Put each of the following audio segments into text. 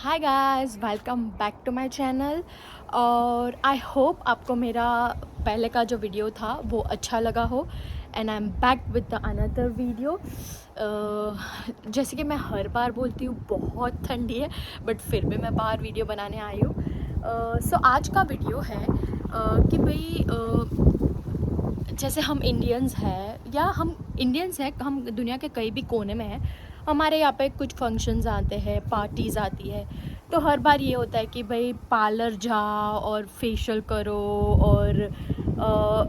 Hi guys, welcome back to my channel. और I hope आपको मेरा पहले का जो वीडियो था वो अच्छा लगा हो। And I am back with the another video. जैसे कि मैं हर बार बोलती हूँ, बहुत ठंडी है बट फिर भी मैं बाहर वीडियो बनाने आई हूँ। सो आज का वीडियो है कि भाई जैसे हम इंडियंस हैं, हम दुनिया के कई भी कोने में हैं। हमारे यहाँ पे कुछ फंक्शंस आते हैं, पार्टीज़ आती है, तो हर बार ये होता है कि भाई पार्लर जाओ और फेशियल करो। और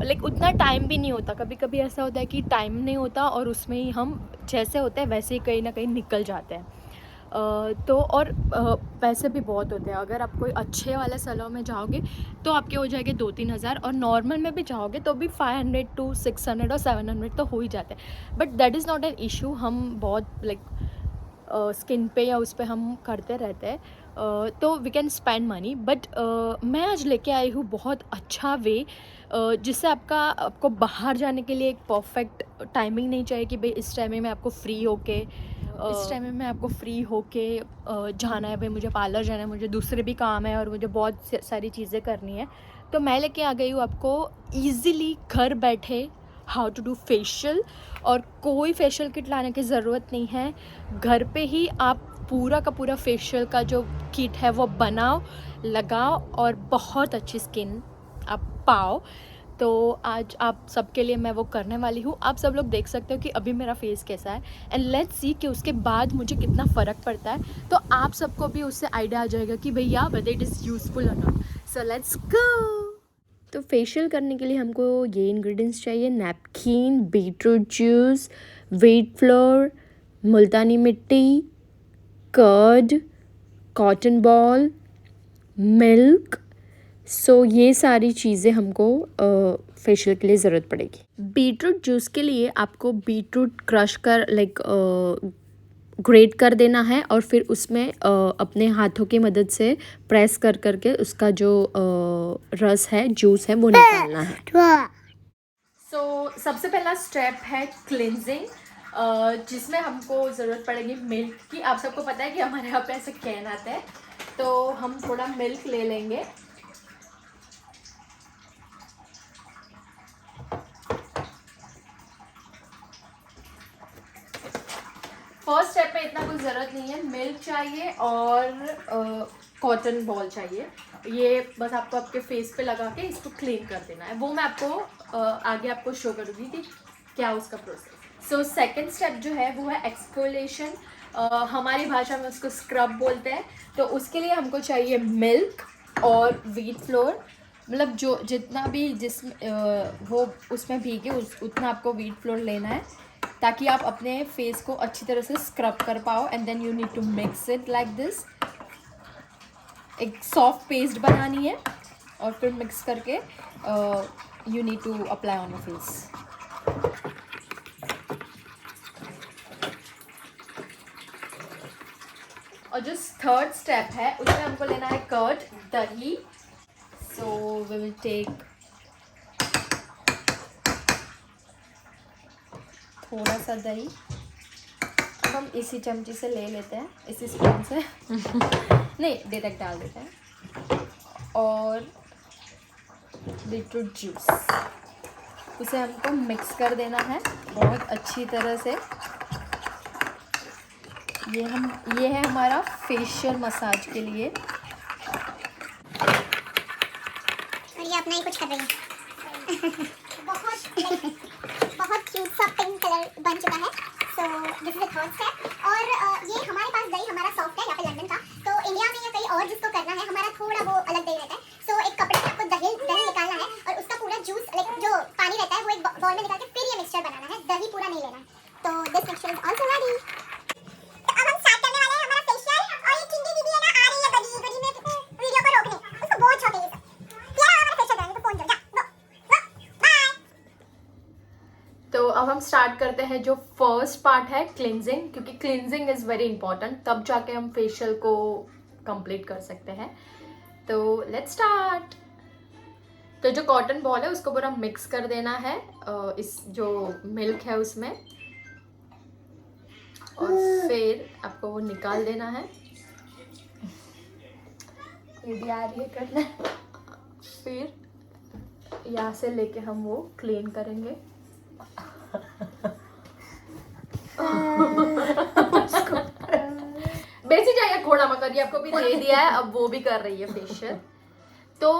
लाइक उतना टाइम भी नहीं होता, कभी कभी ऐसा होता है कि टाइम नहीं होता और उसमें ही हम जैसे होते हैं वैसे ही कहीं ना कहीं निकल जाते हैं। तो और पैसे भी बहुत होते हैं। अगर आप कोई अच्छे वाले सैलून में जाओगे तो आपके हो जाएंगे 2-3 हज़ार, और नॉर्मल में भी जाओगे तो भी 500 to 600 और 700 तो हो ही जाते हैं। But that is not an issue. हम बहुत लाइक स्किन पे या उस पर हम करते रहते हैं, तो we can spend money. But मैं आज लेके आई हूँ बहुत अच्छा वे, जिससे आपको बाहर जाने के लिए एक परफेक्ट टाइमिंग नहीं चाहिए कि भाई इस टाइम में आपको फ्री होके जाना है, भाई मुझे पार्लर जाना है, मुझे दूसरे भी काम है और मुझे बहुत सारी चीज़ें करनी है। तो मैं लेके आ गई हूँ आपको ईज़िली घर बैठे हाउ टू डू फेशियल। और कोई फेशियल किट लाने की ज़रूरत नहीं है, घर पे ही आप पूरा का पूरा फेशियल का जो किट है वो बनाओ, लगाओ और बहुत अच्छी स्किन आप पाओ। तो आज आप सबके लिए मैं वो करने वाली हूँ। आप सब लोग देख सकते हो कि अभी मेरा फेस कैसा है, एंड लेट्स सी कि उसके बाद मुझे कितना फ़र्क पड़ता है। तो आप सबको भी उससे आइडिया आ जाएगा कि भैया वेदर इट इज़ यूज़फुल और नॉट। So let's go. तो फेशियल करने के लिए हमको ये इंग्रेडिएंट्स चाहिए: napkin, beetroot juice, wheat flour, मुल्तानी मिट्टी, curd, cotton ball, milk. So ये सारी चीज़ें हमको फेशियल के लिए ज़रूरत पड़ेगी। बीटरूट जूस के लिए आपको बीटरूट क्रश कर ग्रेट कर देना है और फिर उसमें अपने हाथों की मदद से प्रेस कर करके उसका जो रस है, जूस है, वो निकालना है। सबसे पहला स्टेप है क्लिनजिंग, जिसमें हमको ज़रूरत पड़ेगी मिल्क की। आप सबको पता है कि हमारे यहाँ पे ऐसे कैन आते हैं, तो हम थोड़ा मिल्क ले लेंगे। फर्स्ट स्टेप में इतना कुछ ज़रूरत नहीं है, मिल्क चाहिए और कॉटन बॉल चाहिए। ये बस आपको आपके फेस पे लगा के इसको क्लीन कर देना है। वो मैं आपको आगे आपको शो करूँगी कि क्या उसका प्रोसेस। सो सेकंड स्टेप जो है वो है एक्सफोलिएशन। हमारी भाषा में उसको स्क्रब बोलते हैं। तो उसके लिए हमको चाहिए मिल्क और व्हीट फ्लोर, मतलब जो जितना भी वो उसमें भीगे उतना आपको व्हीट फ्लोर लेना है, ताकि आप अपने फेस को अच्छी तरह से स्क्रब कर पाओ। And then you need to mix it like this. एक सॉफ्ट पेस्ट बनानी है और फिर मिक्स करके you need to apply on your face. और जो थर्ड स्टेप है उसमें हमको लेना है कर्ड, दही। सो वी विल टेक थोड़ा सा दही, हम इसी चमची से ले लेते हैं, इसी स्पून से नहीं, डायरेक्ट डाल देते हैं। और बीटरूट जूस, उसे हमको मिक्स कर देना है बहुत अच्छी तरह से। ये है हमारा फेशियल मसाज के लिए। और ये अपना ही कुछ कर रही है बहुत क्यूट सा पिंक कलर बन चुका है। So this is the third step. और ये हमारे पास दही हमारा सॉफ्ट है यहाँ पे लंदन का, तो इंडिया में या कहीं और जिसको करना है हमारा थोड़ा वो अलग दही रहता है। सो एक कपड़े में आपको दही निकालना है और उसका पूरा जूस लाइक जो पानी रहता है वो एक बाउल में निकाल के फिर ये मिक्सचर बनाना है, दही पूरा नहीं लेना है। तो this mixture is also ready. तो अब हम स्टार्ट करने वाले हैं हमारा फेशियल। और ये चिंकी दीदी है ना, आ रही है बड़ी बड़ी में वीडियो को रोकने, उसको बहुत छोटे ये सब। यार हमारा फेशियल करने तो फोन दो, जा बाय। तो अब हम स्टार्ट करते हैं जो फर्स्ट पार्ट है, क्लिनजिंग, क्योंकि क्लिनजिंग इज़ वेरी इंपॉर्टेंट, तब जाके हम फेशियल को कंप्लीट कर सकते हैं। तो लेट्स स्टार्ट। तो जो कॉटन बॉल है उसको पूरा मिक्स कर देना है इस जो मिल्क है उसमें, और फिर आपको वो निकाल देना है। दीदी आ रही है करना। फिर यहाँ से लेके हम वो क्लीन करेंगे। बेसी जाएगा घोड़ा मकड़ी आपको भी दे दिया है, अब वो भी कर रही है फेशियल। तो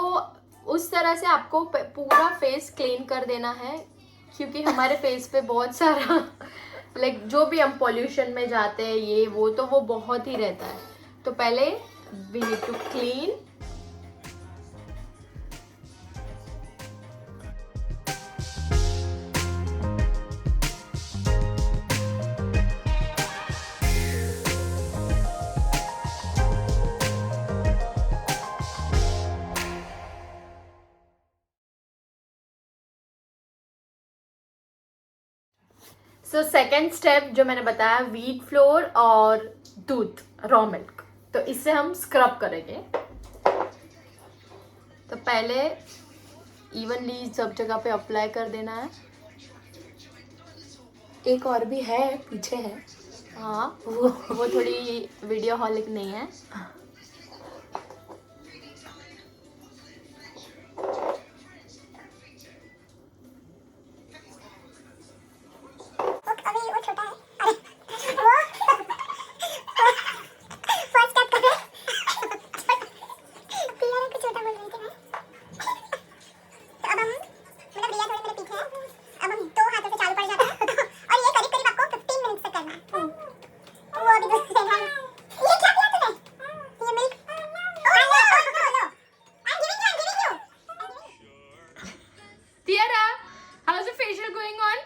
उस तरह से आपको पूरा फेस क्लीन कर देना है, क्योंकि हमारे फेस पे बहुत सारा लाइक जो भी हम पॉल्यूशन में जाते हैं ये वो, तो वो बहुत ही रहता है। तो पहले we need to clean. So second step जो मैंने बताया, व्हीट फ्लोर और दूध, रॉ मिल्क, तो इससे हम स्क्रब करेंगे। तो पहले इवनली सब जगह पे अप्लाई कर देना है। एक और भी है पीछे है, हाँ वो थोड़ी वीडियो हॉलिक नहीं है। अभी वो छोटा है, अरे वो फर्स्ट स्टेप कर रिया को छोटा बोल रही थी मैं। तो अब हम मतलब रिया थोड़ी मेरे पीछे है, अब हम 2 हाथों से चालू कर जाते हैं और ये करीब करीब आपको 15 मिनट तक करना है। वो अभी दूसरे है, ये क्या किया तूने? ये milk, low low, I'm giving you. Tiara, how's the facial going on?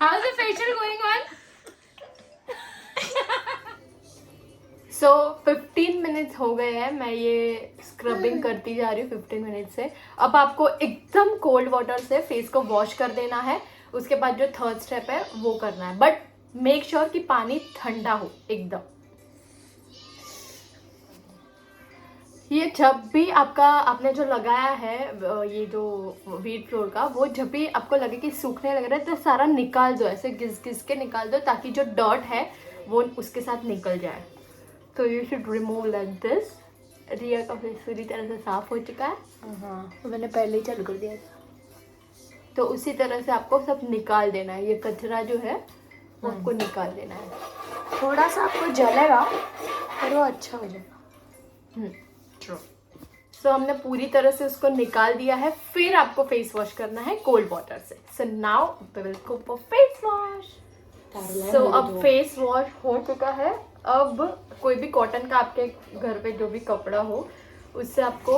How's the facial going on? So 15 minutes हो गए हैं, मैं ये स्क्रबिंग करती जा रही हूँ 15 मिनट से। अब आपको एकदम कोल्ड वाटर से फेस को वॉश कर देना है। उसके बाद जो थर्ड स्टेप है वो करना है, बट मेक श्योर कि पानी ठंडा हो एकदम। ये जब भी आपने जो लगाया है ये जो व्हीट फ्लोर का, वो जब भी आपको लगे कि सूखने लग रहा है तो सारा निकाल दो, ऐसे घिस घिस के निकाल दो, ताकि जो डर्ट है वो उसके साथ निकल जाए। तो you should remove like this. Riya का फेस पूरी तरह से साफ हो चुका है। हाँ मैंने पहले ही चालू कर दिया था। तो उसी तरह से आपको सब निकाल देना है, ये कचरा जो है वो आपको निकाल देना है। थोड़ा सा आपको जलेगा पर वो अच्छा हो जाएगा। ट्रू। सो हमने पूरी तरह से उसको निकाल दिया है। फिर आपको फेस वॉश करना है कोल्ड वाटर से। So now we will go for face wash. So अब फेस वॉश हो चुका है। अब कोई भी कॉटन का आपके घर पे जो भी कपड़ा हो, उससे आपको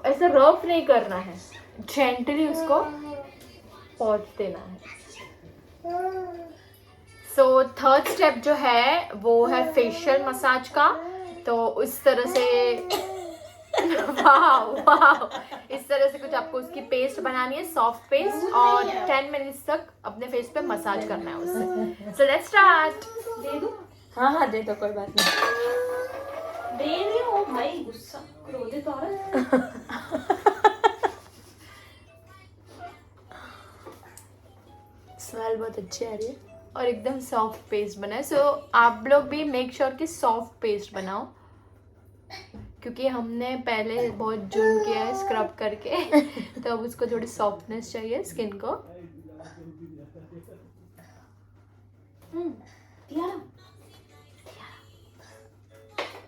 ऐसा रफ नहीं करना है, जेंटली उसको पोंछ देना है। सो थर्ड स्टेप जो है वो है फेशियल मसाज का। तो इस तरह से वाह वाह, इस तरह से कुछ आपको उसकी पेस्ट बनानी है, सॉफ्ट पेस्ट, और 10 मिनट्स तक अपने फेस पे मसाज करना है उससे। So let's start. दे दूं? हाँ दे दो, कोई बात नहीं। दे दो भाई, गुस्सा क्रोधित औरत। स्मेल बहुत अच्छी आ रही है और एकदम सॉफ्ट पेस्ट बनाए। सो आप लोग भी मेक श्योर कि सॉफ्ट पेस्ट बनाओ, क्योंकि हमने पहले बहुत जुर्म किया है स्क्रब करके। तो अब उसको थोड़ी सॉफ्टनेस चाहिए स्किन को।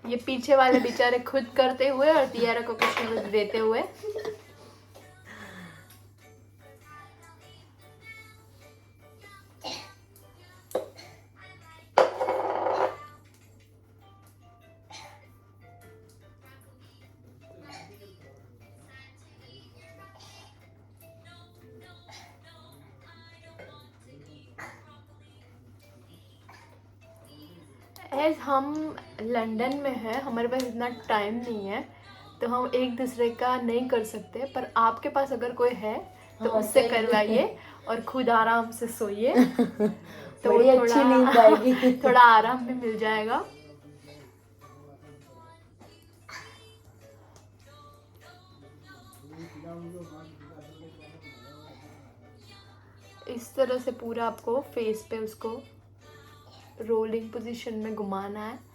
ये पीछे वाले बेचारे खुद करते हुए और तियारा को कुछ न कुछ देते हुए। एज हम लंदन में हैं, हमारे पास इतना टाइम नहीं है, तो हम एक दूसरे का नहीं कर सकते, पर आपके पास अगर कोई है तो उससे करवाइए और खुद आराम से सोइए। तो बड़ी अच्छी नींद आएगी। थोड़ा आराम भी मिल जाएगा। इस तरह से पूरा आपको फेस पे उसको रोलिंग पोजीशन में घुमाना है।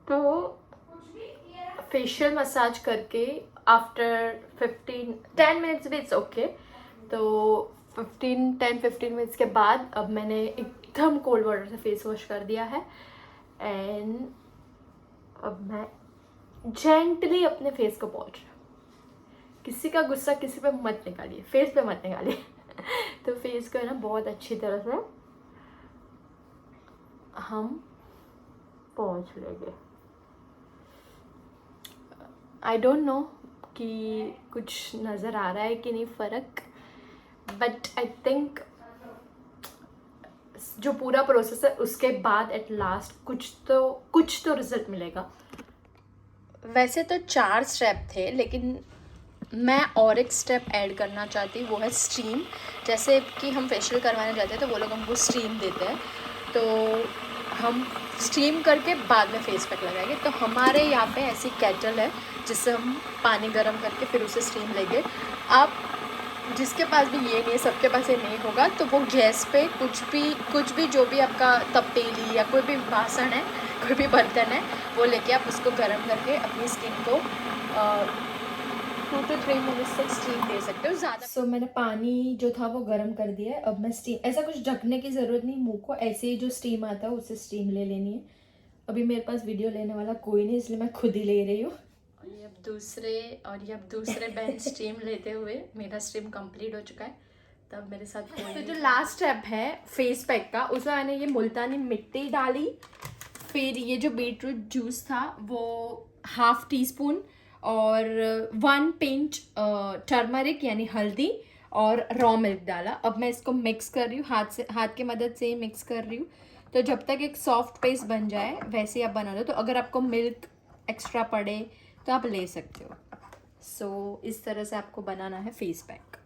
तो फेशियल मसाज करके आफ्टर 10 मिनट्स भी इट्स ओके। तो 10-15 मिनट्स के बाद अब मैंने एकदम कोल्ड वाटर से फेस वॉश कर दिया है एंड अब मैं जेंटली अपने फेस को पॉलिश। किसी का गुस्सा किसी पे मत निकालिए, फेस पे मत निकालिए। तो फेस को है ना बहुत अच्छी तरह से हम पहुँच लेंगे। आई डोंट नो कि कुछ नज़र आ रहा है कि नहीं फ़र्क, बट आई थिंक जो पूरा प्रोसेस है उसके बाद एट लास्ट कुछ तो रिजल्ट मिलेगा। वैसे तो 4 स्टेप थे, लेकिन मैं और एक स्टेप ऐड करना चाहती हूँ, वो है स्टीम। जैसे कि हम फेशियल करवाने जाते हैं तो वो लोग हमको स्टीम देते हैं, तो हम स्टीम करके बाद में फेस पैक लगाएंगे। तो हमारे यहाँ पे ऐसी केटल है जिससे हम पानी गर्म करके फिर उसे स्टीम लेंगे। आप जिसके पास भी ये नहीं है, सबके पास ये नहीं होगा, तो वो गैस पे कुछ भी जो भी आपका तपेली या कोई भी बासन है, कोई भी बर्तन है, वो लेके आप उसको गर्म करके अपनी स्किन को 2 to 3 मिनट्स तक स्टीम दे सकते हो ज़्यादा। सो मैंने पानी जो था वो गर्म कर दिया है। अब मैं स्टीम, ऐसा कुछ ढकने की ज़रूरत नहीं, मुंह को ऐसे ही जो स्टीम आता है उससे स्टीम ले लेनी है। अभी मेरे पास वीडियो लेने वाला कोई नहीं, इसलिए मैं खुद ही ले रही हूँ। और ये अब दूसरे बेंच स्टीम लेते हुए मेरा स्टीम कंप्लीट हो चुका है। तब मेरे साथ कोई तो जो लास्ट स्टेप है फेस पैक का, उसमें मैंने ये मुल्तानी मिट्टी डाली, फिर ये जो बीटरूट जूस था वो ½ टीस्पून और 1 पिंच टर्मरिक यानी हल्दी और रॉ मिल्क डाला। अब मैं इसको मिक्स कर रही हूँ, हाथ की मदद से ही मिक्स कर रही हूँ। तो जब तक एक सॉफ्ट पेस्ट बन जाए वैसे ही आप बना लो। तो अगर आपको मिल्क एक्स्ट्रा पड़े तो आप ले सकते हो। सो इस तरह से आपको बनाना है फेस पैक।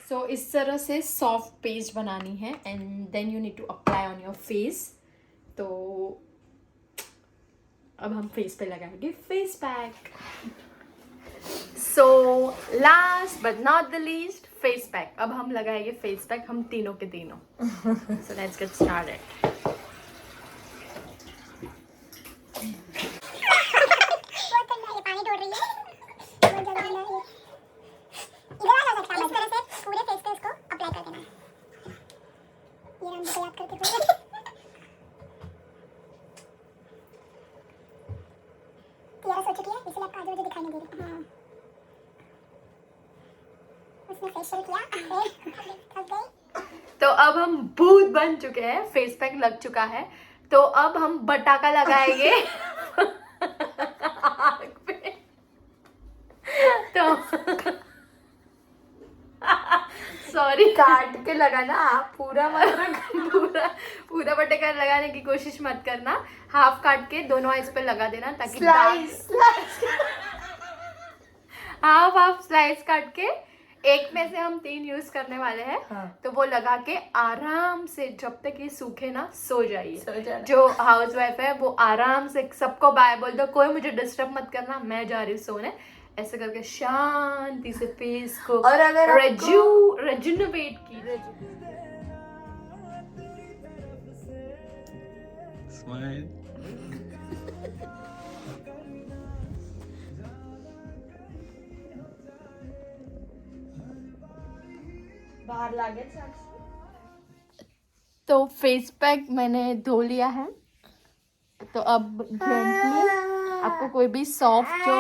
सो इस तरह से सॉफ्ट पेस्ट बनानी है and then you need to apply on your face. तो अब हम फेस पे लगाएंगे face pack. So last but not the least, face pack. अब हम लगाएंगे फेस पैक, हम तीनों के तीनों। So let's get started. तो अब हम भूत बन चुके हैं, फेस पैक लग चुका है। तो अब हम बटाका लगाएंगे आँख पे। तो सॉरी, काट के लगाना, आप पूरा पूरा बटाका लगाने की कोशिश मत करना। हाफ काट के दोनों आइस पे लगा देना ताकि हाफ स्लाइस काट के, एक में से हम 3 यूज करने वाले हैं। हाँ। तो वो लगा के आराम से जब तक ये सूखे ना सो जाइए। जो हाउस वाइफ है वो आराम से सबको बाय बोल दो, कोई मुझे डिस्टर्ब मत करना, मैं जा रही हूँ सोने। ऐसे करके शांति से फेस को और अगर रेजुनोवेट कीजिए। स्माइल। बाहर लागे। तो फेस पैक मैंने धो लिया है। तो अब जेंटली आपको कोई भी सॉफ्ट जो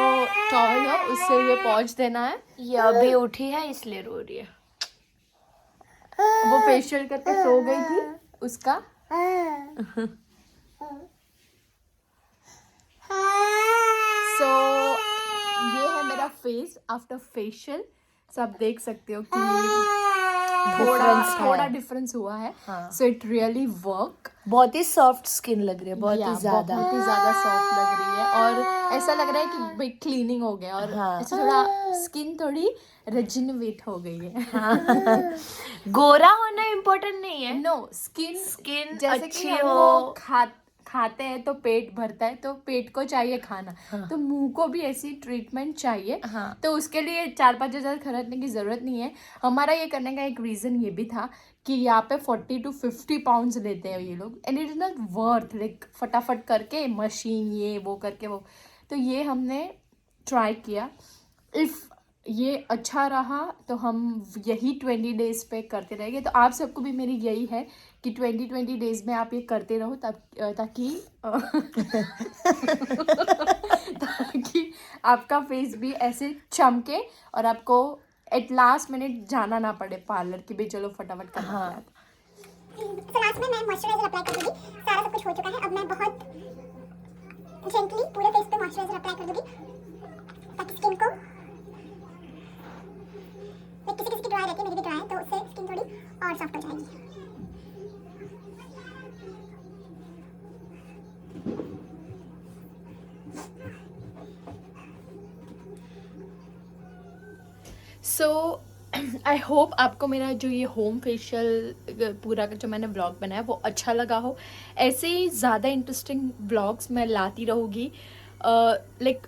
टॉवल हो उससे ये पोंछ देना है। ये अभी उठी है इसलिए रो रही है। वो फेशियल करके सो गई थी उसका। सो ये है मेरा फेस आफ्टर फेशियल। सब देख सकते हो कि थोड़ा डिफरेंस हुआ है. हाँ. So it really work. बहुत ही सॉफ्ट स्किन लग रही है, बहुत ही ज्यादा. बहुत ही ज्यादा सॉफ्ट लग रही है और ऐसा लग रहा है कि भाई क्लीनिंग हो गया और हाँ. ऐसे थोड़ा स्किन थोड़ी रिजिनवेट हो गई है. गोरा होना इम्पोर्टेंट नहीं है. नो, स्किन जैसे अच्छी कि हम हो. वो खाते हैं तो पेट भरता है, तो पेट को चाहिए खाना. तो मुंह को भी ऐसी ट्रीटमेंट चाहिए. तो उसके लिए 4-5 हज़ार खरीदने की जरूरत नहीं है. हमारा ये करने का एक रीजन ये भी था कि यहाँ पे 40 to 50 पाउंड्स लेते हैं ये लोग, and it is not worth. Like फटाफट करके मशीन ये वो करके वो. तो ये हमने ट्राई किया. इफ़ ये अच्छा रहा तो हम यही 20 डेज पे करते रहेंगे. तो आप सबको भी मेरी यही है कि 20 डेज में आप ये करते रहो ताकि ताकि आपका फेस भी ऐसे चमके और आपको एट लास्ट मिनट जाना ना पड़े पार्लर की भी. चलो फटाफट करना. हाँ. तो लास्ट में मैं मॉइस्चराइजर अप्लाई कर दूंगी. सारा सब कुछ हो चुका है. अब मैं बहुत जेंटली पूरे फेस पे मॉइस्चराइजर अप्लाई कर दूंगी ताकि स्किन को, किसी किसी की ड्राई रहती है, मेरी भी ड्राई है, तो उससे स्किन थोड़ी और सॉफ्ट हो जाएगी. सो आई होप आपको मेरा जो ये होम फेशियल पूरा का जो मैंने व्लॉग बनाया वो अच्छा लगा हो. ऐसे ही ज़्यादा इंटरेस्टिंग व्लॉग्स मैं लाती रहूँगी. लाइक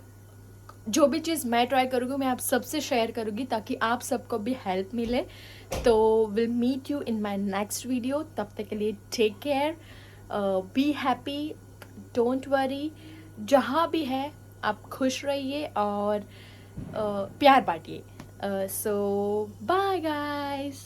जो भी चीज़ मैं ट्राई करूँगी मैं आप सबसे शेयर करूँगी ताकि आप सबको भी हेल्प मिले. तो will meet you in my next video. तब तक के लिए take care, be happy, don't worry. जहाँ भी है आप खुश रहिए और प्यार बांटिए. So bye guys.